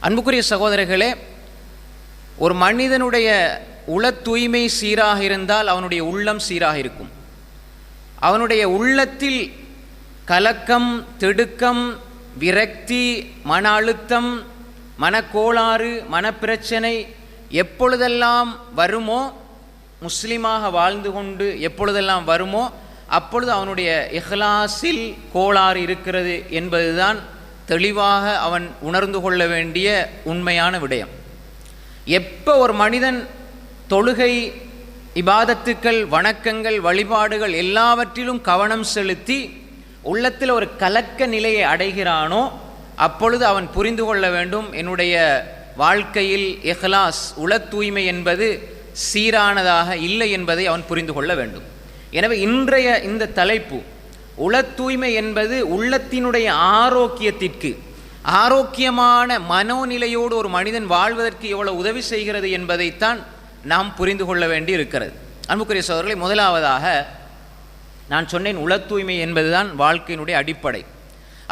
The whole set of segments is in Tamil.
அன்புக்குரிய சகோதரர்களே, ஒரு மனிதனுடைய உள தூய்மை சீராக இருந்தால் அவனுடைய உள்ளம் சீராக இருக்கும். அவனுடைய உள்ளத்தில் கலக்கம், திடுக்கம், விரக்தி, மன அழுத்தம், மனக்கோளாறு, மனப்பிரச்சனை எப்பொழுதெல்லாம் வருமோ, முஸ்லீமாக வாழ்ந்து கொண்டு எப்பொழுதெல்லாம் வருமோ அப்பொழுது அவனுடைய இஹ்லாஸில் கோளாறு இருக்கிறது என்பதுதான் தெளிவாக அவன் உணர்ந்து கொள்ள வேண்டிய உண்மையான விடயம். எப்போ ஒரு மனிதன் தொழுகை, இபாதத்துக்கள், வணக்கங்கள், வழிபாடுகள் எல்லாவற்றிலும் கவனம் செலுத்தி உள்ளத்தில் ஒரு கலக்க நிலையை அடைகிறானோ அப்பொழுது அவன் புரிந்து கொள்ள வேண்டும், என்னுடைய வாழ்க்கையில் இஹ்லாஸ், உள தூய்மை என்பது சீரானதாக இல்லை என்பதை அவன் புரிந்து கொள்ள வேண்டும். எனவே இன்றைய இந்த தலைப்பு, உள தூய்மை என்பது உள்ளத்தினுடைய ஆரோக்கியத்திற்கு, ஆரோக்கியமான மனோநிலையோடு ஒரு மனிதன் வாழ்வதற்கு எவ்வளவு உதவி செய்கிறது என்பதைத்தான் நாம் புரிந்து கொள்ள வேண்டி இருக்கிறது. அன்புக்குரிய சகோதரர்களே, முதலாவதாக நான் சொன்னேன், உள தூய்மை என்பதுதான் வாழ்க்கையினுடைய அடிப்படை.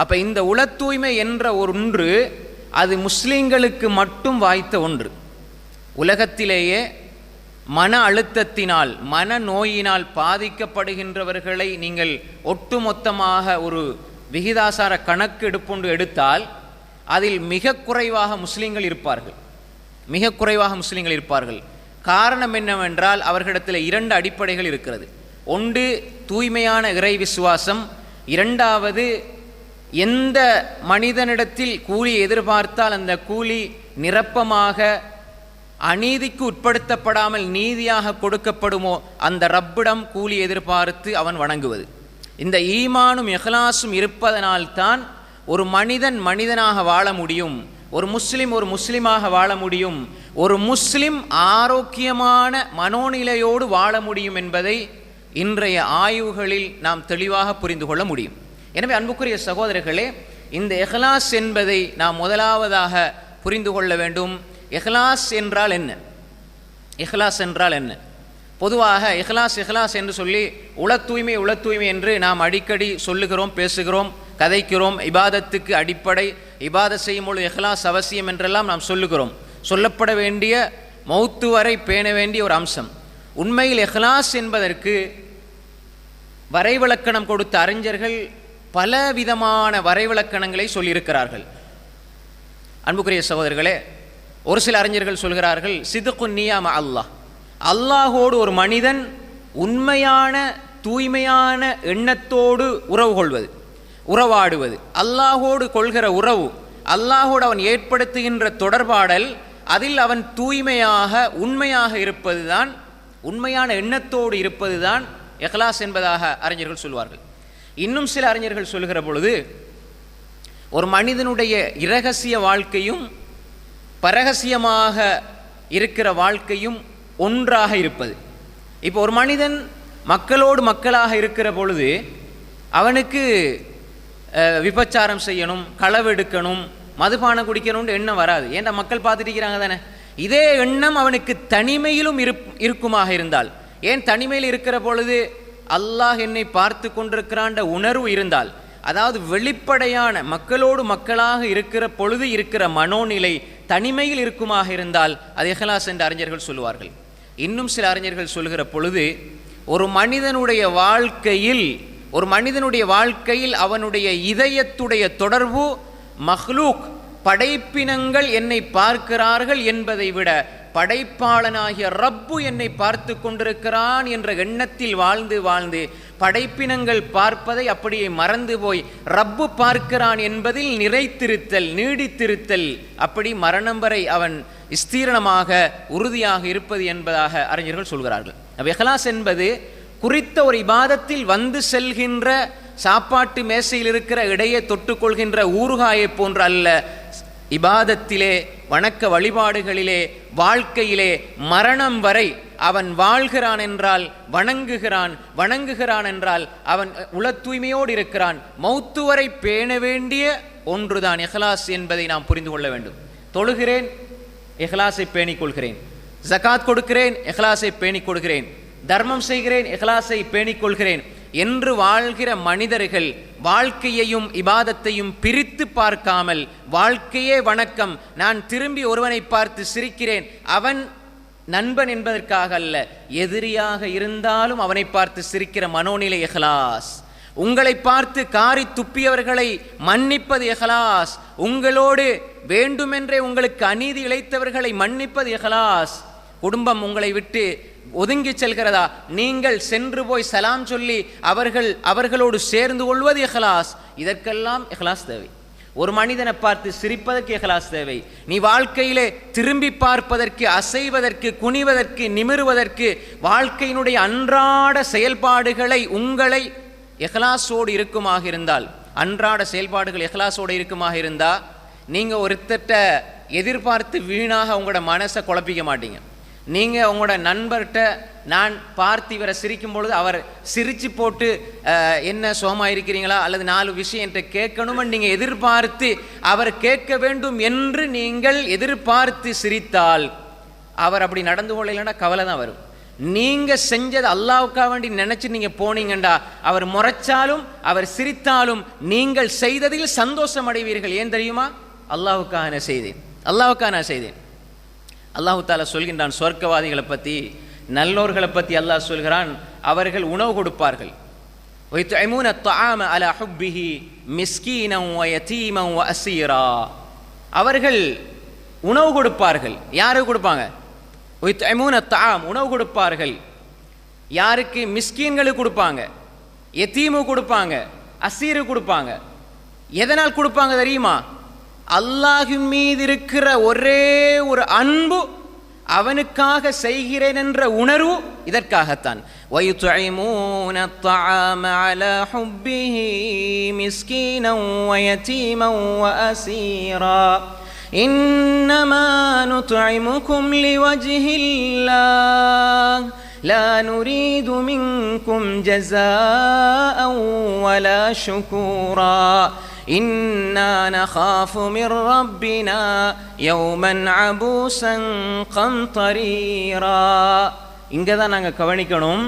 அப்போ இந்த உள தூய்மை என்ற ஒன்று அது முஸ்லீம்களுக்கு மட்டும் வாய்த்த ஒன்று. உலகத்திலேயே மன அழுத்தத்தினால், மன நோயினால் பாதிக்கப்படுகின்றவர்களை நீங்கள் ஒட்டுமொத்தமாக ஒரு விகிதாசார கணக்கு எடுப்பொண்டு எடுத்தால் அதில் மிக குறைவாக முஸ்லீம்கள் இருப்பார்கள், மிக குறைவாக முஸ்லீம்கள் இருப்பார்கள். காரணம் என்னவென்றால் அவர்களிடத்தில் இரண்டு அடிப்படைகள் இருக்கிறது. ஒன்று தூய்மையான இறை விசுவாசம், இரண்டாவது எந்த மனிதனிடத்தில் கூலி எதிர்பார்த்தால் அந்த கூலி நிரப்பமாக அநீதிக்கு உட்படுத்தப்படாமல் நீதியாக கொடுக்கப்படுமோ அந்த ரப்பிடம் கூலி எதிர்பார்த்து அவன் வணங்குவது. இந்த ஈமானும் இஹ்லாஸும் இருப்பதனால்தான் ஒரு மனிதன் மனிதனாக வாழ முடியும், ஒரு முஸ்லிமாக வாழ முடியும், ஒரு முஸ்லிம் ஆரோக்கியமான மனோநிலையோடு வாழ முடியும் என்பதை இன்றைய ஆய்வுகளில் நாம் தெளிவாக புரிந்து கொள்ள முடியும். எனவே அன்புக்குரிய சகோதரர்களே, இந்த இஹ்லாஸ் என்பதை நாம் முதலாவதாக புரிந்து கொள்ள வேண்டும். இஹ்லாஸ் என்றால் என்ன? இஹ்லாஸ் என்றால் என்ன? பொதுவாக இஹ்லாஸ் என்று சொல்லி உள தூய்மை என்று நாம் அடிக்கடி சொல்லுகிறோம், பேசுகிறோம், கதைக்கிறோம். இபாதத்துக்கு அடிப்படை, இபாதத் செய்யும் பொழுது இஹ்லாஸ் அவசியம் என்றெல்லாம் நாம் சொல்லுகிறோம். சொல்லப்பட வேண்டிய, மௌத்து வரை பேண வேண்டிய ஒரு அம்சம். உண்மையில் இஹ்லாஸ் என்பதற்கு வரைவிலக்கணம் கொடுத்த அறிஞர்கள் பலவிதமான வரைவிலக்கணங்களை சொல்லியிருக்கிறார்கள். அன்புக்குரிய சகோதரர்களே, ஒரு சில அறிஞர்கள் சொல்கிறார்கள், சிதுகுன் நியா மஅ அல்லாஹ், அல்லாஹோடு ஒரு மனிதன் உண்மையான தூய்மையான எண்ணத்தோடு உறவு கொள்வது, உறவாடுவது, அல்லாஹோடு கொள்கிற உறவு, அல்லாஹோடு அவன் ஏற்படுத்துகின்ற தொடர்பாடல், அதில் அவன் தூய்மையாக உண்மையாக இருப்பதுதான், உண்மையான எண்ணத்தோடு இருப்பதுதான் இஹ்லாஸ் என்பதாக அறிஞர்கள் சொல்வார்கள். இன்னும் சில அறிஞர்கள் சொல்கிற பொழுது ஒரு மனிதனுடைய இரகசிய வாழ்க்கையும் பரகசியமாக இருக்கிற வாழ்க்கையும் ஒன்றாக இருப்பது. இப்போ ஒரு மனிதன் மக்களோடு மக்களாக இருக்கிற பொழுது அவனுக்கு விபச்சாரம் செய்யணும், களவெடுக்கணும், மதுபானம் குடிக்கணும்னு எண்ணம் வராது. ஏன்டா மக்கள் பார்த்துட்டு இருக்கிறாங்க தானே. இதே எண்ணம் அவனுக்கு தனிமையிலும் இருக்குமாக இருந்தால், ஏன் தனிமையில் இருக்கிற பொழுது அல்லாஹ் என்னை பார்த்து கொண்டிருக்கிறான்ற உணர்வு இருந்தால், அதாவது வெளிப்படையான மக்களோடு மக்களாக இருக்கிற பொழுது இருக்கிற மனோநிலை தனிமையில் இருக்குமாக இருந்தால் அது இஹ்லாஸ் என்று அறிஞர்கள் சொல்லுவார்கள். இன்னும் சில அறிஞர்கள் சொல்கிற பொழுது ஒரு மனிதனுடைய வாழ்க்கையில் அவனுடைய இதயத்துடைய தொடர்பு மஹ்லூக், படைப்பினங்கள் என்னை பார்க்கிறார்கள் என்பதை விட படைப்பாளனாகிய ரப்பு என்னை பார்த்து கொண்டிருக்கிறான் என்ற எண்ணத்தில் வாழ்ந்து படைப்பினங்கள் பார்ப்பதை அப்படியே மறந்து போய் ரப்பு பார்க்கிறான் என்பதில் நிறைத்திருத்தல், நீடித்திருத்தல், அப்படி மரணம் வரை அவன் ஸ்தீரணமாக உறுதியாக இருப்பது என்பதாக அறிஞர்கள் சொல்கிறார்கள். இஹ்லாஸ் என்பது குறித்த ஒரு இபாதத்தில் வந்து செல்கின்ற சாப்பாட்டு மேசையில் இருக்கிற இடையே தொட்டுக்கொள்கின்ற ஊறுகாயை போன்ற அல்ல. இபாதத்திலே, வணக்க வழிபாடுகளிலே, வாழ்க்கையிலே மரணம் வரை அவன் வாழ்கிறான் என்றால் வணங்குகிறான் என்றால் அவன் உள தூய்மையோடு இருக்கிறான். மௌத்து வரை பேண வேண்டிய ஒன்றுதான் இஹ்லாஸ் என்பதை நாம் புரிந்து கொள்ள வேண்டும். தொழுகிறேன், இஹ்லாஸை பேணிக் கொள்கிறேன். ஜகாத் கொடுக்கிறேன், இஹ்லாஸை பேணிக் கொள்கிறேன். தர்மம் செய்கிறேன், இஹ்லாஸை பேணிக் கொள்கிறேன். என்று வாழ்கிற மனிதர்கள் வாழ்க்கையையும் இபாதத்தையும் பிரித்து பார்க்காமல் வாழ்க்கையே வணக்கம், நான் திரும்பி ஒருவனை பார்த்து சிரிக்கிறேன், அவன் நண்பன் என்பதற்காக அல்ல, எதிரியாக இருந்தாலும் அவனை பார்த்து சிரிக்கிற மனோநிலை இஹ்லாஸ். உங்களை பார்த்து காரி துப்பியவர்களை மன்னிப்பது இஹ்லாஸ். உங்களோடு வேண்டுமென்றே உங்களுக்கு அநீதி இழைத்தவர்களை மன்னிப்பது இஹ்லாஸ். குடும்பம் உங்களை விட்டு ஒதுங்கி செல்கிறதா, நீங்கள் சென்று போய் சலாம் சொல்லி அவர்களோடு சேர்ந்து கொள்வது இஹ்லாஸ். இதற்கெல்லாம் இஹ்லாஸ் தேவை. ஒரு மனிதனை பார்த்து சிரிப்பதற்கு இஹ்லாஸ் தேவை. நீ வாழ்க்கையிலே திரும்பி பார்ப்பதற்கு, அசைவதற்கு, குனிவதற்கு, நிமிருவதற்கு, வாழ்க்கையினுடைய அன்றாட செயல்பாடுகளை உங்களை இஹ்லாஸோடு இருக்குமாக இருந்தால், அன்றாட செயல்பாடுகள் இஹ்லாஸோடு இருக்குமாக இருந்தால், நீங்கள் ஒருத்தட்ட எதிர்பார்த்து வீணாக உங்களோட மனசை குழப்பிக்க மாட்டீங்க. நீங்கள் உங்களோட நண்பர்கிட்ட நான் பார்த்து இவரை சிரிக்கும் பொழுது அவர் சிரித்து போட்டு என்ன சுகமாக இருக்கிறீங்களா அல்லது 4 விஷயம் என்கிட்ட கேட்கணும்னு நீங்கள் எதிர்பார்த்து அவர் கேட்க வேண்டும் என்று நீங்கள் எதிர்பார்த்து சிரித்தால் அவர் அப்படி நடந்து கொள்ளலைன்னா கவலை தான் வரும். நீங்கள் செஞ்சது அல்லாஹ்வுக்காக வேண்டி நினச்சி நீங்கள் போனீங்கண்டா அவர் முறைச்சாலும் அவர் சிரித்தாலும் நீங்கள் செய்ததில் சந்தோஷம் அடைவீர்கள். ஏன் தெரியுமா? அல்லாஹ்வுக்காக நான் செய்தேன், அல்லாஹ்வுக்காக நான் செய்தேன். அல்லாஹு தாலா சொல்கின்றான் சொர்க்கவாதிகளை பற்றி, நல்லோர்களை பற்றி அல்லாஹ் சொல்கிறான், அவர்கள் உணவு கொடுப்பார்கள். وَيُطْعِمُونَ الطَّعَامَ عَلَى حُبِّهِ مِسْكِينًا وَيَتِيمًا وَأَسِيرًا. அவர்கள் உணவு கொடுப்பார்கள். யாருக்கு கொடுப்பாங்க? وَيُطْعِمُونَ الطَّعَامَ, உணவு கொடுப்பார்கள். யாருக்கு? மிஸ்கீன்களுக்கு கொடுப்பாங்க, யத்தீமு கொடுப்பாங்க, அசீரு கொடுப்பாங்க. எதனால் கொடுப்பாங்க தெரியுமா? அல்லாஹ்வின் மீது இருக்கிற ஒரே ஒரு அன்பு, அவனுக்காக செய்கிறேன் என்ற உணர்வு, இதற்காகத்தான். وَيُطْعِمُونَ الطَّعَامَ عَلَى حُبِّهِ مِسْكِينًا وَيَتِيمًا وَأَسِيرًا إِنَّمَا نُطْعِمُكُمْ لِوَجْهِ اللَّهِ لَا نُرِيدُ مِنكُمْ جَزَاءً وَلَا شُكُورًا إِنَّا نَخَافُ مِنْ رَبِّنَا يَوْمًا عَبُوسًا قَمْطَرِيرًا. இங்கே தான் நாங்கள் கவனிக்கணும்.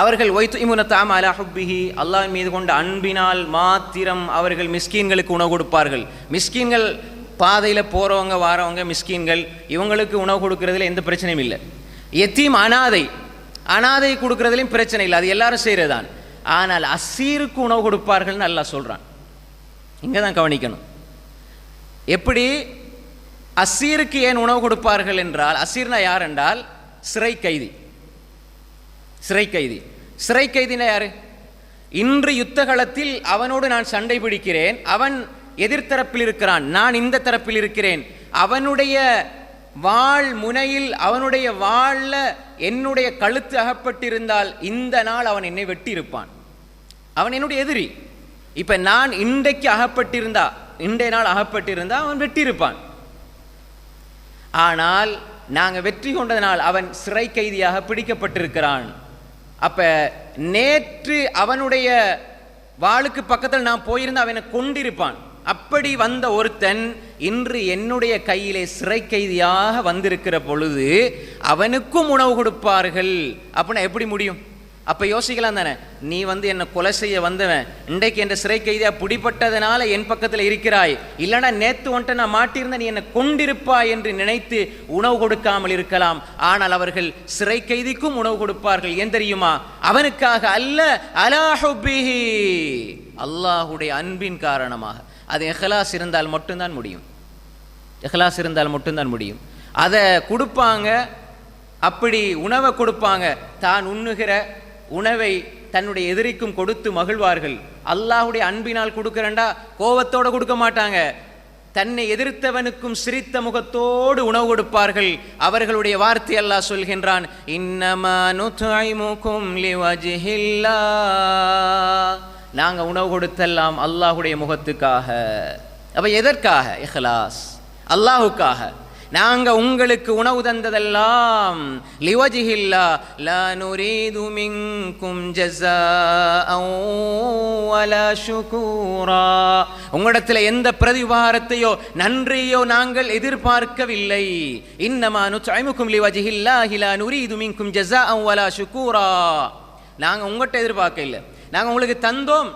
அவர்கள் وَيُطْعِمُونَ الطَّعَامَ عَلَى حُبِّهِ, அல்லாஹ்வின் மீது கொண்ட அன்பினால் மாத்திரம் அவர்கள் மிஸ்கீன்களுக்கு உணவு கொடுப்பார்கள். மிஸ்கீன்கள் பாதையில் போகிறவங்க வாரவங்க மிஸ்கீன்கள், இவங்களுக்கு உணவு கொடுக்கறதுல எந்த பிரச்சனையும் இல்லை. யத்தீம் அனாதை கொடுக்கறதுலையும் பிரச்சனை இல்லை, அது எல்லாரும் செய்கிறது தான். ஆனால் அசீருக்கு உணவு கொடுப்பார்கள்னு அல்லாஹ் சொல்கிறான். இங்கே தான் கவனிக்கணும். எப்படி அசீருக்கு ஏன் உணவு கொடுப்பார்கள் என்றால், அசீர்னா யார் என்றால் சிறை கைதி. சிறை கைதினா யாரு? இன்று யுத்த களத்தில் அவனோடு நான் சண்டை பிடிக்கிறேன், அவன் எதிர்த்தரப்பில் இருக்கிறான், நான் இந்த தரப்பில் இருக்கிறேன். அவனுடைய வாள் முனையில், அவனுடைய வாள்ல என்னுடைய கழுத்து அகப்பட்டிருந்தால் இந்த நாள் அவன் என்னை வெட்டி இருப்பான். அவன் என்னுடைய எதிரி. இப்ப நான் இன்றைக்கு இன்றைய நாள் அகப்பட்டிருந்தா அவன் வெட்டி இருப்பான். ஆனால் நாங்கள் வெற்றி கொண்டதனால் அவன் சிறை கைதியாக பிடிக்கப்பட்டிருக்கிறான். அப்ப நேற்று அவனுடைய வாளுக்கு பக்கத்தில் நான் போயிருந்தா அவனை கொண்டிருப்பான். அப்படி வந்த ஒருத்தன் இன்று என்னுடைய கையிலே சிறை கைதியாக வந்திருக்கிற பொழுது அவனுக்கும் உணவு கொடுப்பார்கள். அப்படின்னா எப்படி முடியும்? அப்போ யோசிக்கலாம் தானே, நீ என்னை கொலை செய்ய வந்தவன், இன்றைக்கு என் சிறை கைதியாக பிடிப்பட்டதுனால என் பக்கத்தில் இருக்கிறாய், இல்லைனா நேற்று வந்துட்டு நான் மாட்டியிருந்த நீ என்னை கொண்டிருப்பாய் என்று நினைத்து உணவு கொடுக்காமல் இருக்கலாம். ஆனால் அவர்கள் சிறை கைதிக்கும் உணவு கொடுப்பார்கள். ஏன் தெரியுமா? அவனுக்காக அல்ல, அலா ஹுப்பிஹி, அல்லாஹுடைய அன்பின் காரணமாக. அது இஹ்லாஸ் இருந்தால் மட்டும்தான் முடியும். இஹ்லாஸ் இருந்தால் மட்டும்தான் முடியும். அதை கொடுப்பாங்க. அப்படி உணவை கொடுப்பாங்க. தான் உண்ணுகிற உணவை தன்னுடைய எதிரிக்கும் கொடுத்து மகிழ்வார்கள். அல்லாஹுடைய அன்பினால் கொடுக்கிறண்டா கோபத்தோடு கொடுக்க மாட்டாங்க. தன்னை எதிர்த்தவனுக்கும் சிரித்த முகத்தோடு உணவு கொடுப்பார்கள். அவர்களுடைய வார்த்தை அல்லாஹ் சொல்கின்றான், இன்னமா நுத்இமுகும் லிவஜ்ஹில்லாஹ், நாங்கள் உணவு கொடுத்தெல்லாம் அல்லாஹுடைய முகத்துக்காக. அப்ப எதற்காக? இஹ்லாஸ், அல்லாஹுக்காக. நாங்கள் உங்களுக்கு உணவு தந்ததெல்லாம் லிவஜ்ஹில்லா லா நுரீது மின்கும் ஜஸாஅன் வலா ஷுகூரா, உங்களிடத்தில் எந்த பிரதிவாரத்தையோ நன்றியோ நாங்கள் எதிர்பார்க்கவில்லை. இன்னமா நுத்இமுகும் லிவஜ்ஹில்லாஹி லா நுரீது மின்கும் ஜஸாஅன் வலா ஷுகூரா, நாங்கள் உங்கள்கிட்ட எதிர்பார்க்க இல்லை, நாங்கள் உங்களுக்கு தந்தோம்,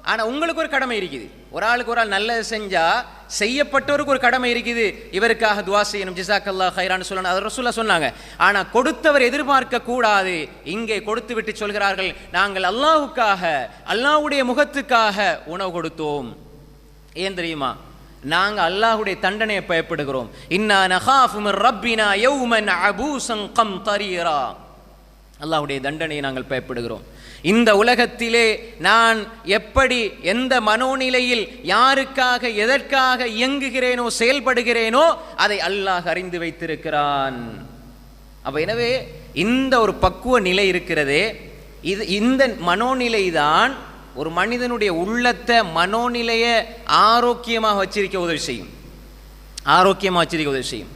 ஆனால் உங்களுக்கு ஒரு கடமை இருக்குது. ஒரு ஆளுக்கு ஒரு ஆள் நல்லது செஞ்சால் செய்யப்பட்டவருக்கு ஒரு கடமை இருக்குது, இவருக்காக துவா செய்யணும், ஜிசாக்கல்லாஹ் ஹைரான்னு சொல்லணும், அது ரசூலுல்லாஹ் சொன்னாங்க. ஆனால் கொடுத்தவர் எதிர்பார்க்க கூடாது. இங்கே கொடுத்து விட்டு சொல்கிறார்கள், நாங்கள் அல்லாஹ்வுக்காக, அல்லாஹ்வுடைய முகத்துக்காக உணவு கொடுத்தோம். ஏன் தெரியுமா? நாங்கள் அல்லாஹ்வுடைய தண்டனையை பயப்படுகிறோம். இன்னா நகாஃபு மிர் ரப்பினா யௌமன் அபூஸன் கம்தரீரா. அல்லாஹ்வுடைய தண்டனையை நாங்கள் பயப்படுகிறோம். இந்த உலகத்திலே நான் எப்படி எந்த மனோநிலையில் யாருக்காக எதற்காக இயங்குகிறேனோ செயல்படுகிறேனோ அதை அல்லாஹ் அறிந்து வைத்திருக்கிறான். அப்ப எனவே இந்த ஒரு பக்குவ நிலை இருக்கிறதே, இந்த மனோநிலை தான் ஒரு மனிதனுடைய உள்ளத்தை மனோநிலையை ஆரோக்கியமாக வச்சிருக்க உதவி செய்யும்.